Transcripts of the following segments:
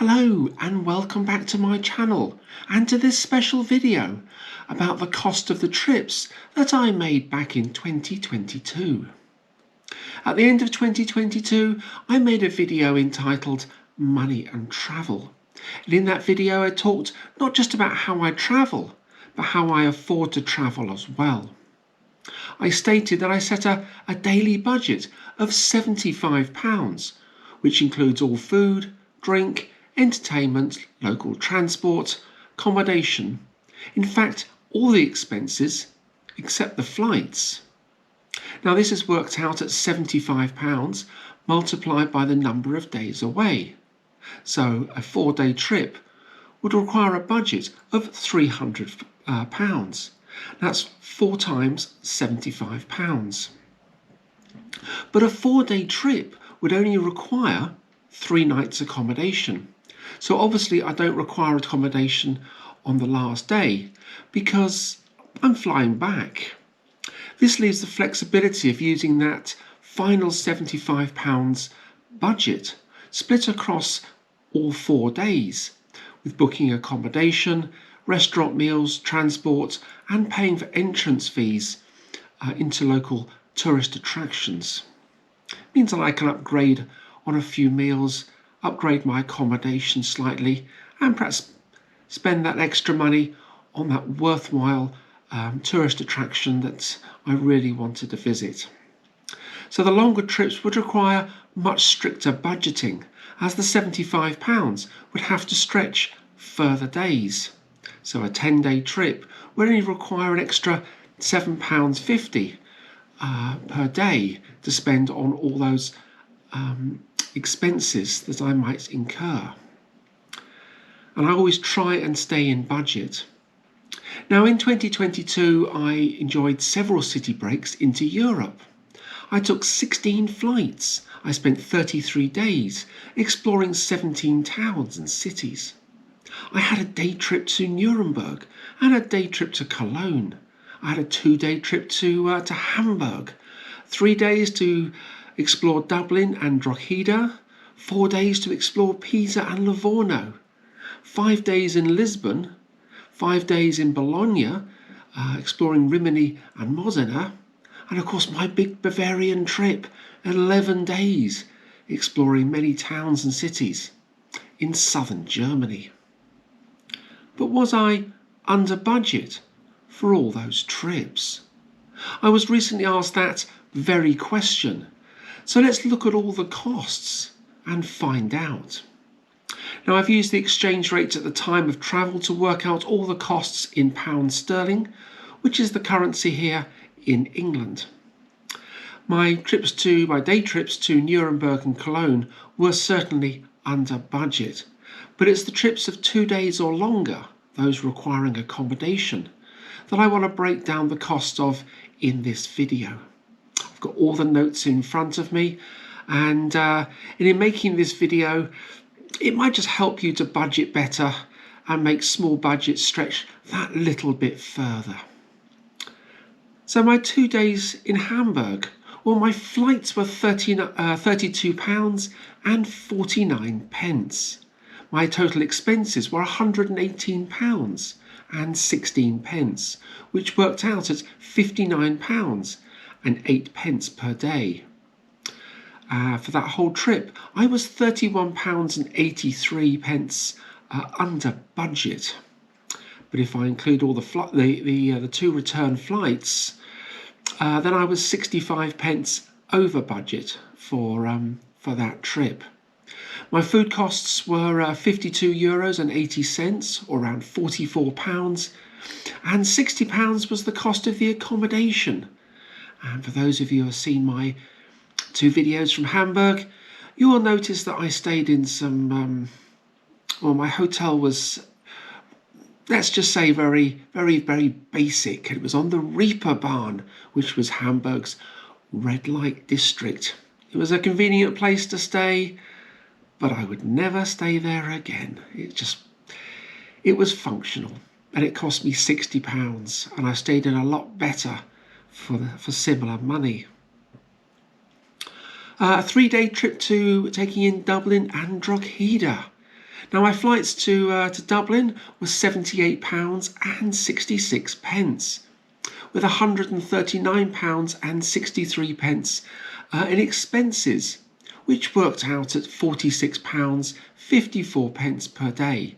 Hello and welcome back to my channel and to this special video about the cost of the trips that I made back in 2022. At the end of 2022, I made a video entitled Money and Travel. And in that video, I talked not just about how I travel, but how I afford to travel as well. I stated that I set a daily budget of £75, which includes all food, drink, entertainment, local transport, accommodation. In fact, all the expenses except the flights. Now this is worked out at £75 multiplied by the number of days away. So a 4-day trip would require a budget of £300. That's 4 times £75. But a 4-day trip would only require 3 nights accommodation. So obviously I don't require accommodation on the last day because I'm flying back. This leaves the flexibility of using that final £75 budget split across all 4 days, with booking accommodation, restaurant meals, transport, and paying for entrance fees into local tourist attractions. It means that I can upgrade on a few meals, upgrade my accommodation slightly, and perhaps spend that extra money on that worthwhile tourist attraction that I really wanted to visit. So the longer trips would require much stricter budgeting, as the £75 would have to stretch further days. So a 10-day trip would only require an extra £7.50 per day to spend on all those expenses that I might incur. And I always try and stay in budget. Now in 2022 I enjoyed several city breaks into Europe. I took 16 flights. I spent 33 days exploring 17 towns and cities. I had a day trip to Nuremberg and a day trip to Cologne. I had a 2-day trip to Hamburg, 3 days to explore Dublin and Drogheda, 4 days to explore Pisa and Livorno, 5 days in Lisbon, 5 days in Bologna, exploring Rimini and Modena, and of course my big Bavarian trip, 11 days exploring many towns and cities in southern Germany. But was I under budget for all those trips? I was recently asked that very question. So let's look at all the costs and find out. Now I've used the exchange rates at the time of travel to work out all the costs in pounds sterling, which is the currency here in England. My day trips to Nuremberg and Cologne were certainly under budget, but it's the trips of 2 days or longer, those requiring accommodation, that I want to break down the cost of in this video. I've got all the notes in front of me, and in making this video it might just help you to budget better and make small budgets stretch that little bit further. So my 2 days in Hamburg, well, my flights were £32 and 49 pence. My total expenses were £118 and 16 pence, which worked out at £59 and 8 pence per day. For that whole trip, I was £31 and 83 pence under budget. But if I include all the 2 return flights, then I was 65 pence over budget for that trip. My food costs were €52 and 80 cents, or around £44, and £60 was the cost of the accommodation. And for those of you who have seen my 2 videos from Hamburg, you will notice that I stayed in some, my hotel was, let's just say, very, very, very basic. It was on the Reeperbahn, which was Hamburg's red light district. It was a convenient place to stay, but I would never stay there again. It was functional, and it cost me £60, and I stayed in a lot better for similar money. A 3-day trip taking in Dublin and Drogheda. Now my flights to Dublin were £78.66, with £139.63 in expenses, which worked out at £46.54 per day,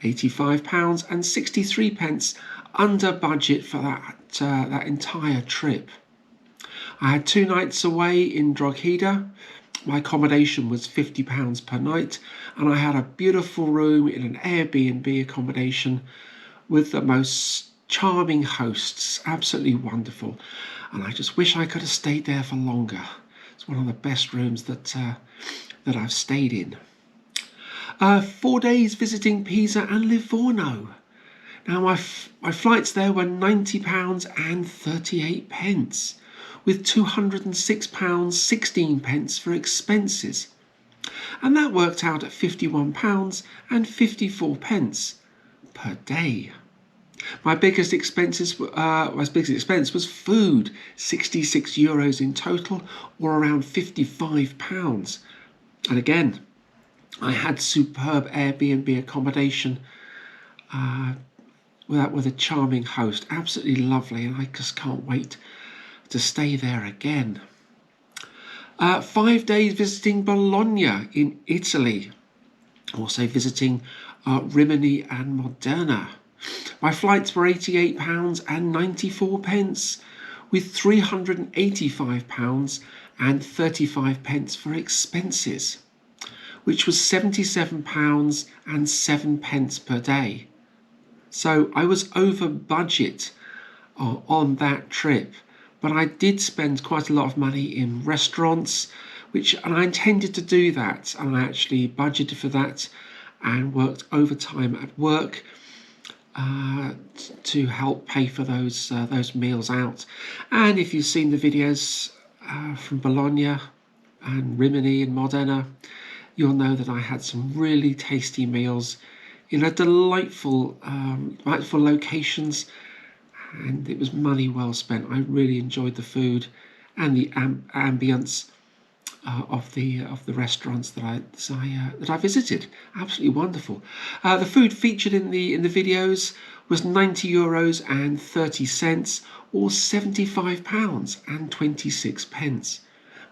£85.63 under budget for that entire trip. I had 2 nights away in Drogheda. My accommodation was £50 per night, and I had a beautiful room in an Airbnb accommodation with the most charming hosts, absolutely wonderful. And I just wish I could have stayed there for longer. It's one of the best rooms that I've stayed in. 4 days visiting Pisa and Livorno. Now my flights there were £90.38, with £206.16 for expenses, and that worked out at £51.54 per day. My biggest expense was food, €66 in total, or around £55. And again, I had superb Airbnb accommodation with a charming host, absolutely lovely, and I just can't wait to stay there again. 5 days visiting Bologna in Italy, also visiting Rimini and Modena. My flights were £88.94, with £385.35 for expenses, which was £77.07 per day. So I was over budget on that trip, but I did spend quite a lot of money in restaurants, and I intended to do that, and I actually budgeted for that and worked overtime at work to help pay for those meals out. And if you've seen the videos from Bologna and Rimini and Modena, you'll know that I had some really tasty meals in a delightful locations, and it was money well spent. I really enjoyed the food and the ambience of the restaurants that I visited. Absolutely wonderful. The food featured in the videos was €90.30, or £75.26.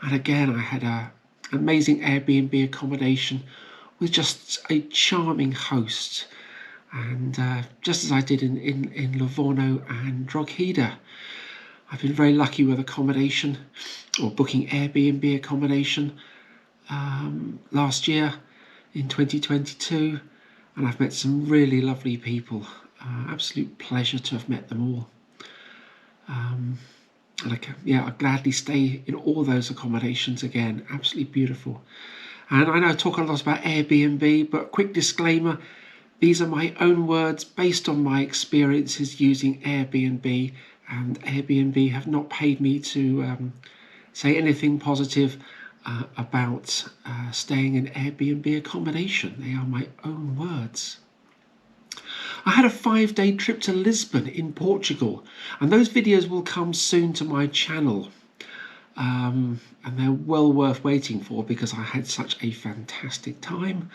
And again, I had an amazing Airbnb accommodation with just a charming host, and just as I did in Livorno and Drogheda. I've been very lucky with accommodation, or booking Airbnb accommodation last year in 2022, and I've met some really lovely people. Absolute pleasure to have met them all. And I'd gladly stay in all those accommodations again. Absolutely beautiful. And I know I talk a lot about Airbnb, but quick disclaimer, these are my own words based on my experiences using Airbnb, and Airbnb have not paid me to say anything positive about staying in Airbnb accommodation. They are my own words. I had a 5-day trip to Lisbon in Portugal, and those videos will come soon to my channel. And they're well worth waiting for because I had such a fantastic time.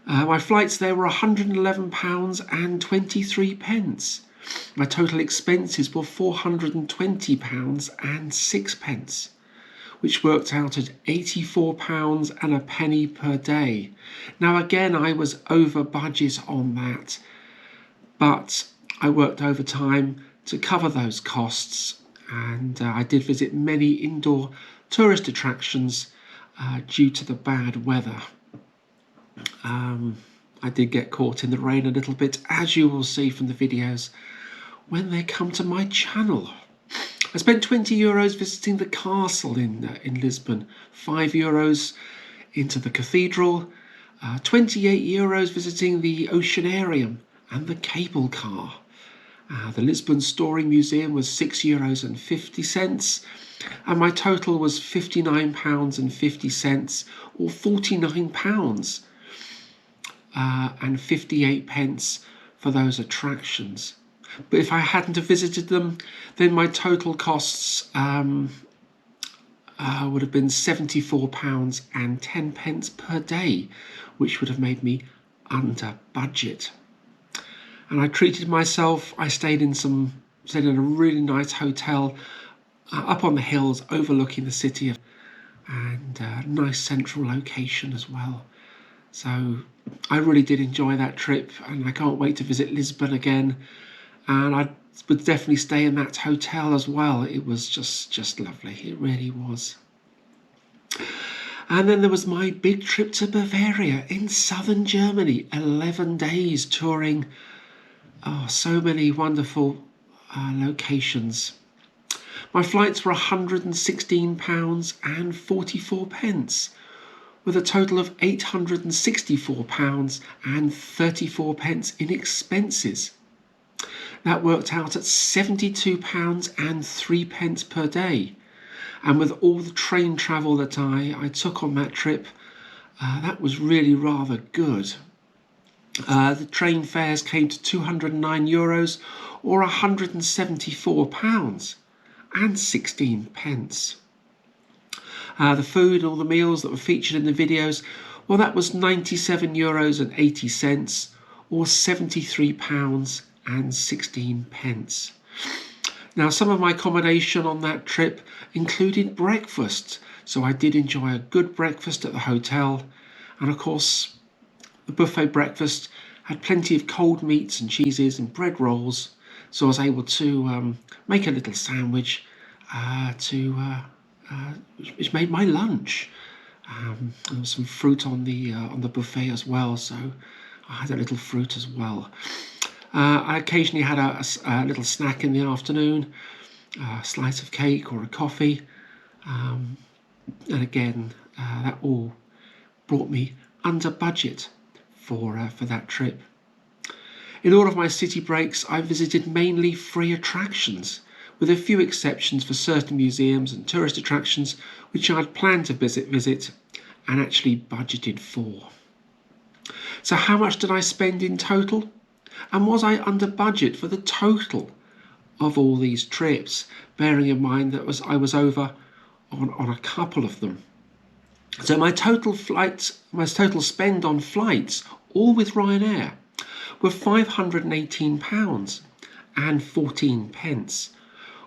My flights there were £111.23. My total expenses were £420.06, which worked out at £84 and a penny per day. Now again, I was over budget on that, but I worked overtime to cover those costs, and I did visit many indoor tourist attractions due to the bad weather. I did get caught in the rain a little bit, as you will see from the videos when they come to my channel. I spent €20 visiting the castle in Lisbon, €5 into the cathedral, €28 visiting the oceanarium and the cable car. The Lisbon Story Museum was €6.50, and my total was £59.50, or £49 and 58 pence for those attractions. But if I hadn't have visited them, then my total costs would have been £74 and 10 pence per day, which would have made me under budget. And I treated myself. I stayed in a really nice hotel up on the hills overlooking the city, and a nice central location as well. So I really did enjoy that trip, and I can't wait to visit Lisbon again. And I would definitely stay in that hotel as well. It was just lovely. It really was. And then there was my big trip to Bavaria in southern Germany. 11 days touring so many wonderful locations. My flights were £116.44, with a total of £864.34 in expenses. That worked out at £72.03 per day. And with all the train travel that I took on that trip, that was really rather good. The train fares came to €209 or £174.16. The food and all the meals that were featured in the videos, well, that was €97.80 or £73.16. Now, some of my accommodation on that trip included breakfast, so I did enjoy a good breakfast at the hotel. And of course, the buffet breakfast had plenty of cold meats and cheeses and bread rolls, so I was able to make a little sandwich which made my lunch. There was some fruit on the buffet as well, so I had a little fruit as well. I occasionally had a little snack in the afternoon, a slice of cake or a coffee, and again, that all brought me under budget for that trip. In all of my city breaks, I visited mainly free attractions, with a few exceptions for certain museums and tourist attractions which I'd planned to visit and actually budgeted for. So how much did I spend in total? And was I under budget for the total of all these trips, bearing in mind that I was over on a couple of them? So my total spend on flights, all with Ryanair, were £518.14,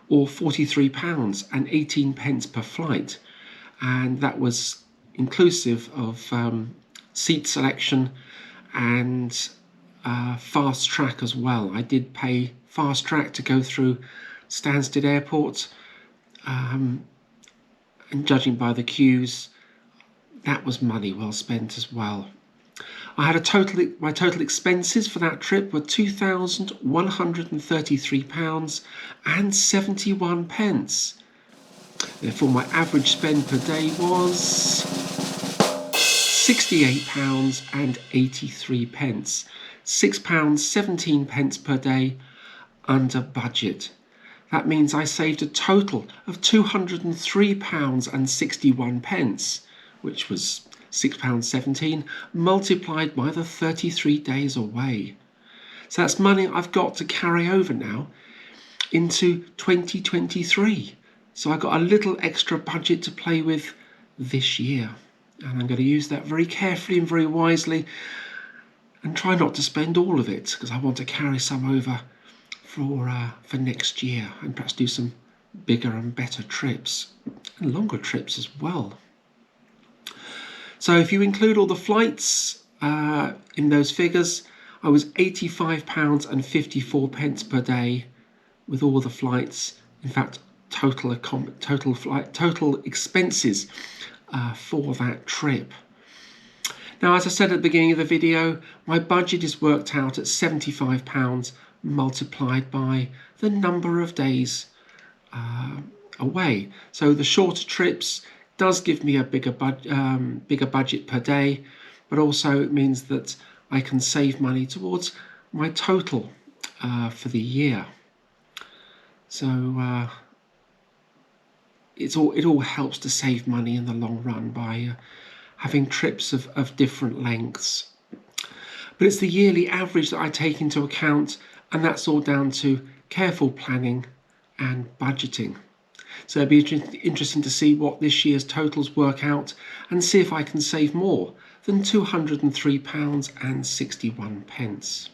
or £43.18 per flight, and that was inclusive of seat selection and fast track as well. I did pay fast track to go through Stansted Airport, and judging by the queues, that was money well spent as well. I had my total expenses for that trip were £2,133.71. Therefore, my average spend per day was £68.83, £6.17 per day under budget. That means I saved a total of £203.61, which was £6.17 multiplied by the 33 days away. So that's money I've got to carry over now into 2023. So I got a little extra budget to play with this year, and I'm going to use that very carefully and very wisely, and try not to spend all of it, because I want to carry some over for next year, and perhaps do some bigger and better trips and longer trips as well. So if you include all the flights in those figures, I was £85.54 per day with all the flights. In fact, total expenses for that trip. Now, as I said at the beginning of the video, my budget is worked out at £75 multiplied by the number of days away. So the shorter trips does give me a bigger budget per day, but also it means that I can save money towards my total for the year. So it all helps to save money in the long run by having trips of different lengths. But it's the yearly average that I take into account, and that's all down to careful planning and budgeting. So it'd be interesting to see what this year's totals work out and see if I can save more than £203.61.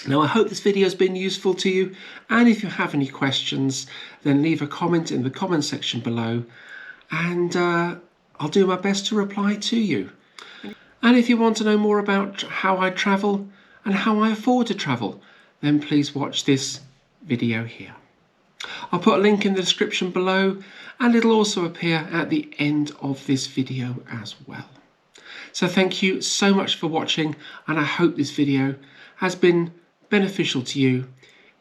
Now, I hope this video has been useful to you, and if you have any questions, then leave a comment in the comment section below, and I'll do my best to reply to you. And if you want to know more about how I travel and how I afford to travel, then please watch this video here. I'll put a link in the description below, and it'll also appear at the end of this video as well. So thank you so much for watching, and I hope this video has been beneficial to you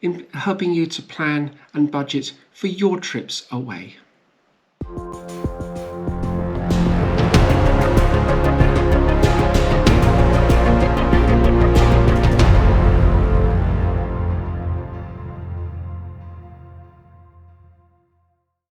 in helping you to plan and budget for your trips away.